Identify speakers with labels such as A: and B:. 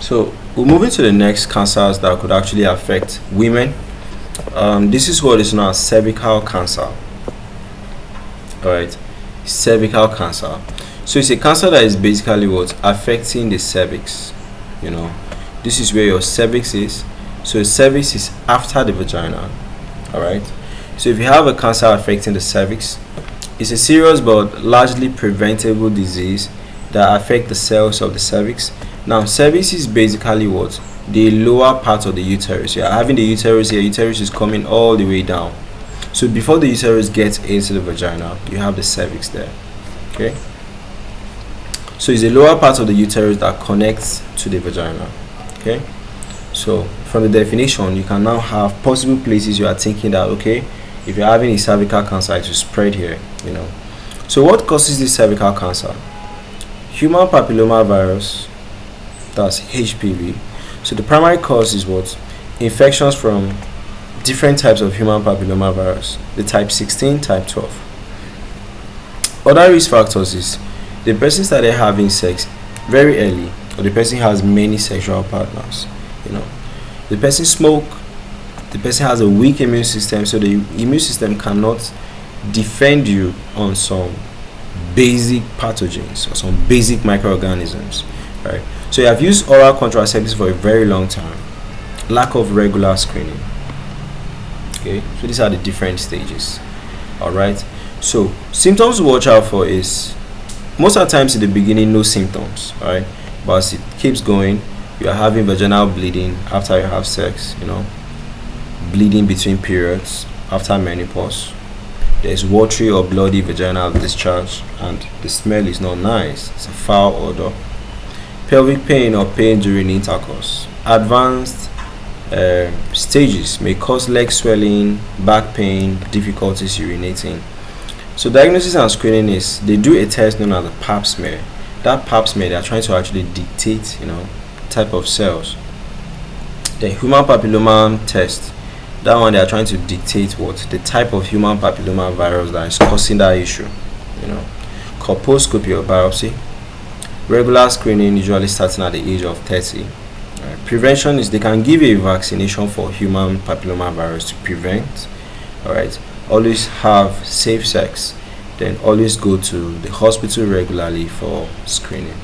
A: So we're moving to the next cancers that could actually affect women. This is what is known as cervical cancer. Alright, cervical cancer. So it's a cancer that is basically what affecting the cervix. This is where your cervix is. So the cervix is after the vagina. Alright. So if you have a cancer affecting the cervix, it's a serious but largely preventable disease that affects the cells of the cervix. Now, cervix is basically what? The lower part of the uterus. You're having the uterus here. Uterus is coming all the way down. So before the uterus gets into the vagina, you have the cervix there. Okay. So it's the lower part of the uterus that connects to the vagina. Okay. So from the definition, you can now have possible places you are thinking that, okay, if you're having a cervical cancer, it will spread here. So what causes this cervical cancer? Human papillomavirus, that's HPV. So the primary cause is what? Infections from different types of human papillomavirus, the type 16, type 12. Other risk factors is the person started having sex very early, or the person has many sexual partners. The person smoke, the person has a weak immune system, so the immune system cannot defend you on some basic pathogens or some basic microorganisms, right? So you have used oral contraceptives for a very long time, lack of regular screening. Okay, so these are the different stages. All right, so symptoms to watch out for is most of the times in the beginning no symptoms, all right, but as it keeps going, you are having vaginal bleeding after you have sex, bleeding between periods after menopause. There's watery or bloody vaginal discharge, and the smell is not nice. It's a foul odor. Pelvic pain or pain during intercourse. Advanced stages may cause leg swelling, back pain, difficulties urinating. So diagnosis and screening is they do a test known as the pap smear. That pap smear, they are trying to actually dictate, type of cells. The human papilloma test, that one they are trying to dictate what the type of human papillomavirus that is causing that issue. Colposcopy or biopsy. Regular screening, usually starting at the age of 30. Prevention is they can give you a vaccination for human papillomavirus to prevent. Alright, always have safe sex, then always go to the hospital regularly for screening.